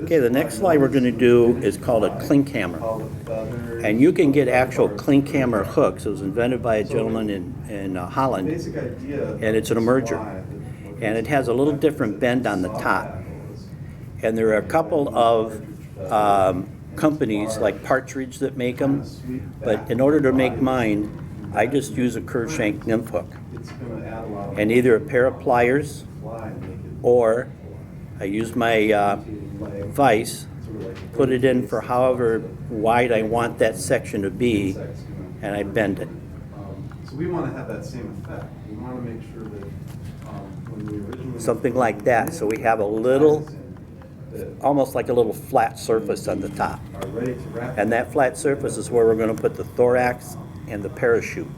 Okay, the next slide we're going to do is called a Klinkhammer. And you can get actual Klinkhammer hooks. It was invented by a gentleman in Holland. And it's an emerger. And it has a little different bend on the top. And there are a couple of companies like Partridge that make them. But in order to make mine, I just use a curved shank nymph hook. And either a pair of pliers or I use my vise, put it in for however wide I want that section to be, and I bend it. So we want to have that same effect. We want to make sure that when we originally... Something like that, so we have a little, almost like a little flat surface on the top. And that flat surface is where we're going to put the thorax and the parachute.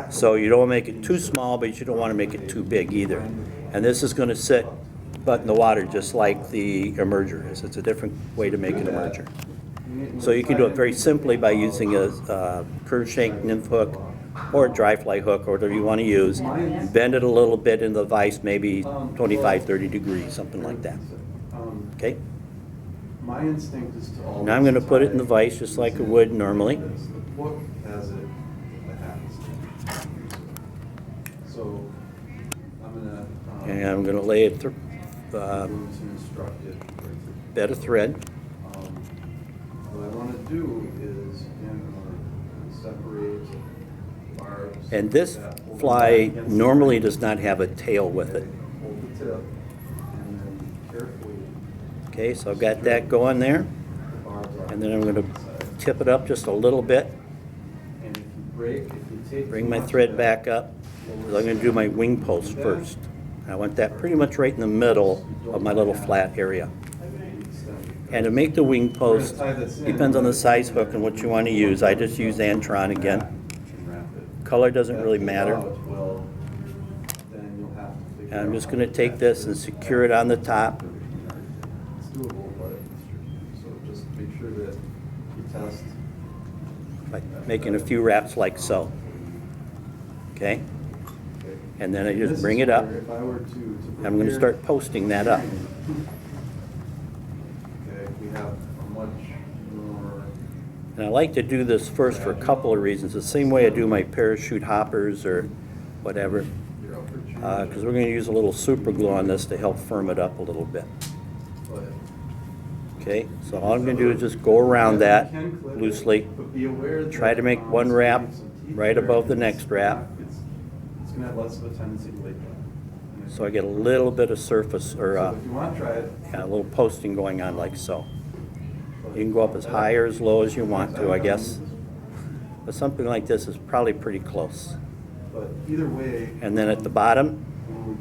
So you don't want to make it too small, but you don't want to make it too big either. And this is going to sit butt in the water just like the emerger is. It's a different way to make an emerger. So you can do it very simply by using a curved shank nymph hook or a dry fly hook or whatever you want to use. Bend it a little bit in the vise, maybe 25, 30 degrees, something like that. Okay? My instinct is to always... Now I'm going to put it in the vise just like I would normally. The book has it that happens. So I'm going to lay a bed of thread. What I want to do is separate barbs. And this fly normally does not have a tail with it. Hold the tip and then carefully. Okay, so I've got that going there. And then I'm going to tip it up just a little bit. And if you break, if you take bring my thread back up. I'm going to do my wing post first. I want that pretty much right in the middle of my little flat area. And to make the wing post, depends on the size hook and what you want to use. I just use Antron again. Color doesn't really matter. And I'm just going to take this and secure it on the top. By making a few wraps like so. Okay? And then I just bring it up. I'm going to start posting that up. And I like to do this first for a couple of reasons. The same way I do my parachute hoppers or whatever. Because we're going to use a little super glue on this to help firm it up a little bit. Okay, so all I'm going to do is just go around that loosely. Try to make one wrap right above the next wrap. So I get a little bit of surface or a little posting going on like so. You can go up as high or as low as you want to, I guess. But something like this is probably pretty close. And then at the bottom, I'm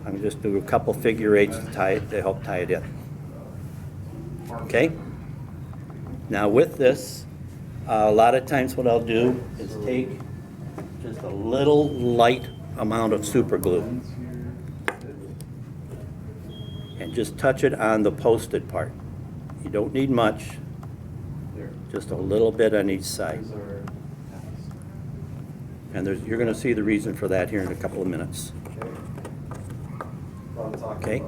going to just do a couple figure eights to help tie it in. Okay? Now with this, a lot of times what I'll do is take just a little light amount of super glue and just touch it on the posted part. You don't need much, just a little bit on each side. And you're going to see the reason for that here in a couple of minutes. Okay?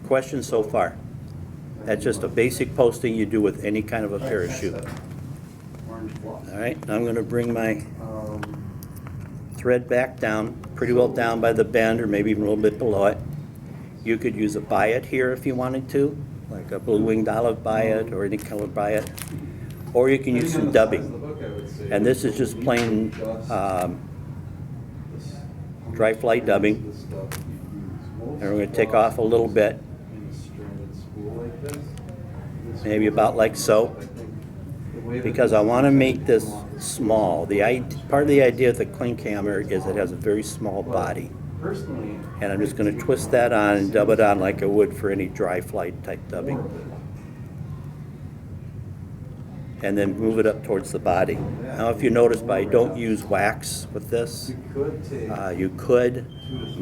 Questions so far? That's just a basic posting you do with any kind of a parachute. All right, now I'm going to bring my thread back down, pretty well down by the bend or maybe even a little bit below it. You could use a biot here if you wanted to, like a blue winged olive biot or any color biot. Or you can use some dubbing. And this is just plain dry fly dubbing. And we're going to take off a little bit, maybe about like so, because I want to make this small. Part of the idea of the Klinkhammer is it has a very small body. And I'm just going to twist that on and dub it on like I would for any dry fly type dubbing. And then move it up towards the body. Now if you notice, I don't use wax with this. You could,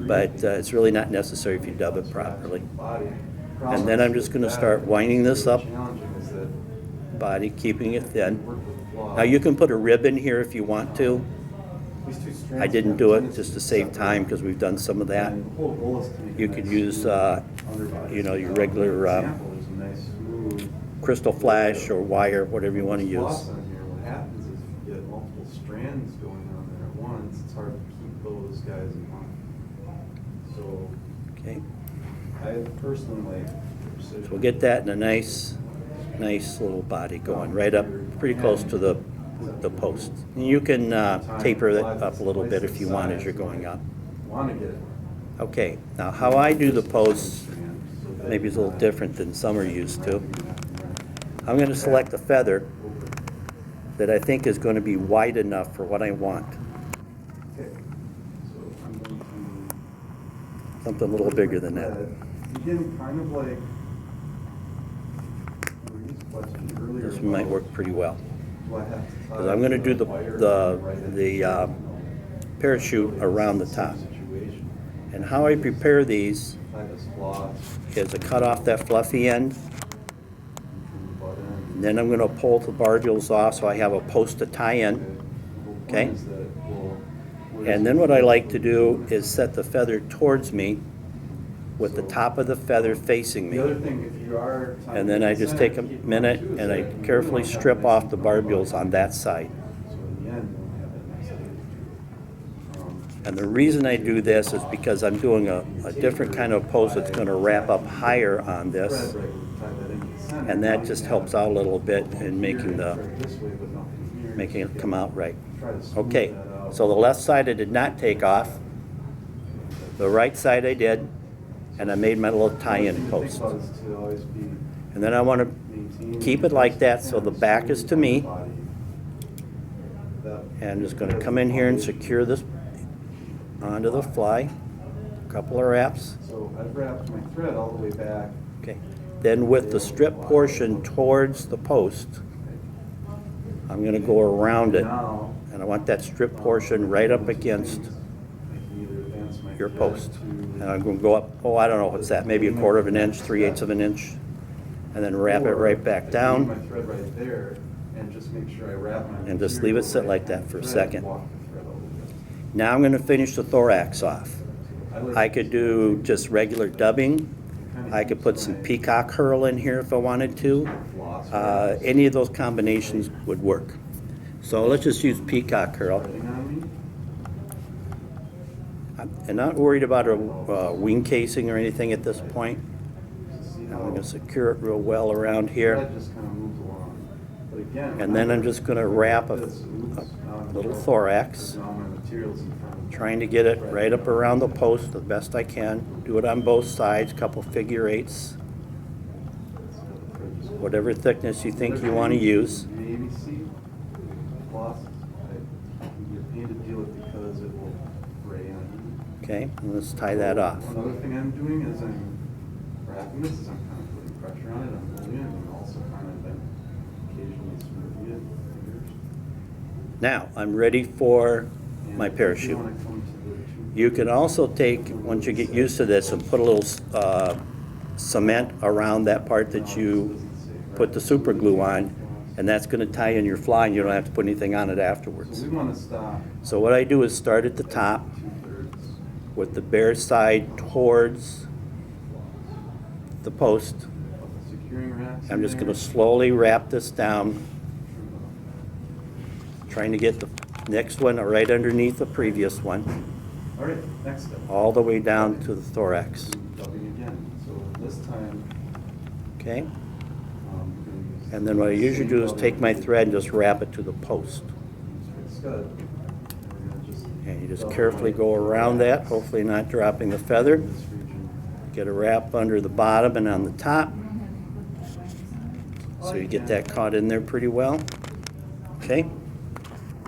but it's really not necessary if you dub it properly. And then I'm just going to start winding this up, body, keeping it thin. Now you can put a rib in here if you want to. I didn't do it just to save time because we've done some of that. You could use, your regular crystal flash or wire, whatever you want to use. Floss on here, what happens is if you get multiple strands going on there at once, it's hard to keep those guys in line. So Okay, I personally like precision. so we'll get that in a nice little body going, right up pretty close to the post. And you can taper it up a little bit if you want as you're going up. Want to get it. Okay, now how I do the posts maybe is a little different than some are used to. I'm going to select a feather that I think is going to be wide enough for what I want. Okay, so I'm going to. Something a little bigger than that. Again, kind of like Marie's question earlier. This might work pretty well. Do I have to tie 'Cause I'm going to do the parachute around the top. Situation. And how I prepare these Tie this floss, is to cut off that fluffy end, and from the butt end. and then I'm going to pull the barbules off so I have a post to tie in. The whole point Okay. is that it will- And then what I like to do is set the feather towards me with the top of the feather facing me. The other thing, if you are. tying And then I just center, take a keep in minute mind, too, is and I that you carefully want to have strip nice off and the firm barbules on that side. So in the end, you want to have that nice edge to it. And the reason I do this is because I'm doing a different kind of post that's going to wrap up higher on this. Thread, right, we tie that into the center. And Now that you just have helps out a little bit in here, making try it this way, but nothing here. making it come out right. Try to smooth Okay, that out. so the left side I did not take off. The right side I did, and I made my little tie-in Think post. about is to always be And then I want to maintain keep it like that so the back is to me. body. That- And I'm just going to come in here and secure this onto the fly. A couple of wraps. So I've wrapped my thread all the way back. Okay. Then with the strip portion towards the post, I'm going to go around it. Now, And I want that strip portion right up against I can either advance my your thread post. to- And I'm going to go up, oh, I don't know, what's that, maybe 1/4 of an inch, 3/8 of an inch, and then wrap it Or right back I can leave down. my thread right there and just make sure I wrap my And just material leave it sit right like on that the for a thread, second. walk the thread over it. Now I'm going to finish the thorax off. I could do just regular dubbing. I could put some Peacock Herl in here if I wanted to. Any of those combinations would work. So let's just use Peacock Herl. Threading on me. I'm not worried about a wing casing or anything at this point. See I'm how going to secure it real well around here. thread just kind of moves along. But again, And then I'm just going to wrap a little thorax, now my material's in front of me. trying to get it right up around the post the best I can. Do it on both sides, couple figure eights, whatever thickness you think you want to use. Maybe see floss. I can get paid to deal it because it will gray on you. Okay, and let's tie that off. Another thing I'm doing is I'm wrapping this, is I'm kind of putting pressure on it, I'm holding it, and also kind of then occasionally smoothing it. Fingers. Now, I'm ready for And my if you parachute. wanna come to the two- You can also take, once you get used to this, and put a little cement around that part that you put the super glue on, and that's going to tie in your fly, and you don't have to put anything on it So afterwards. we want to stop So what I do is start at the top 2/3. with the bare side towards the post. Securing wraps. I'm in just going there. to slowly wrap this down, trying to get the next one right underneath the previous one, All right, next step. all the way down to the thorax. Dubbing again. So this time, Okay? we're gonna use And then what I usually do is same take my dubbing. thread and just wrap it to the post. Straight scud. And we're gonna just And you just double carefully my go around that, wraps hopefully not dropping the feather. in this region. Get a wrap under the bottom and on the top. So you get that caught in there pretty well. Okay?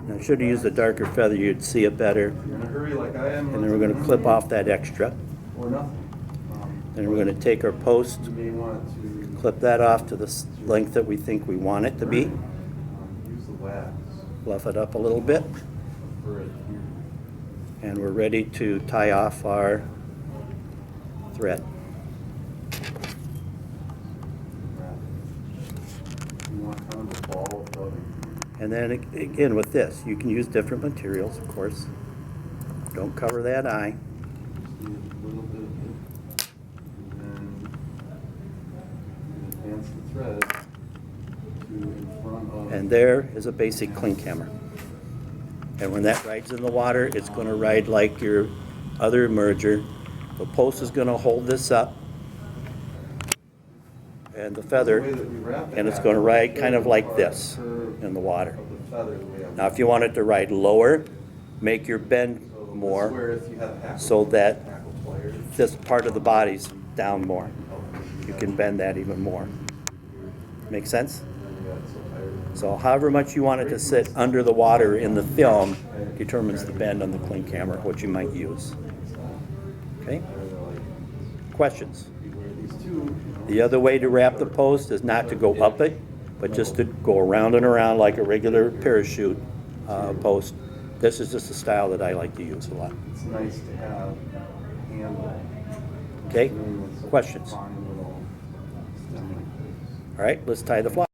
Now I should have used a darker feather, you'd see it better. If you're in a hurry like I am. And then we're going to clip off that extra. Or nothing. Then we're going to take our post, You may want to. clip that off to the length that we think we want it to be. Use the wax Fluff it up a little bit. for it here. And we're ready to tie off our thread. You want kind of a ball of dubbing. And then again with this, you can use different materials, of course. Don't cover that eye. Just need a little bit of it. And then advance the thread And there is a basic Klinkhammer. And when that rides in the water, it's going to ride like your other emerger. The post is going to hold this up, and the feather, and it's going to ride kind of like this in the water. Now if you want it to ride lower, make your bend more so that this part of the body's down more. You can bend that even more. Make sense? So however much you want it to sit under the water in the film determines the bend on the Klinkhammer, what you might use. Okay? Questions? The other way to wrap the post is not to go up it, but just to go around and around like a regular parachute post. This is just a style that I like to use a lot. It's nice to have handle. Okay? Questions? All right, let's tie the fly.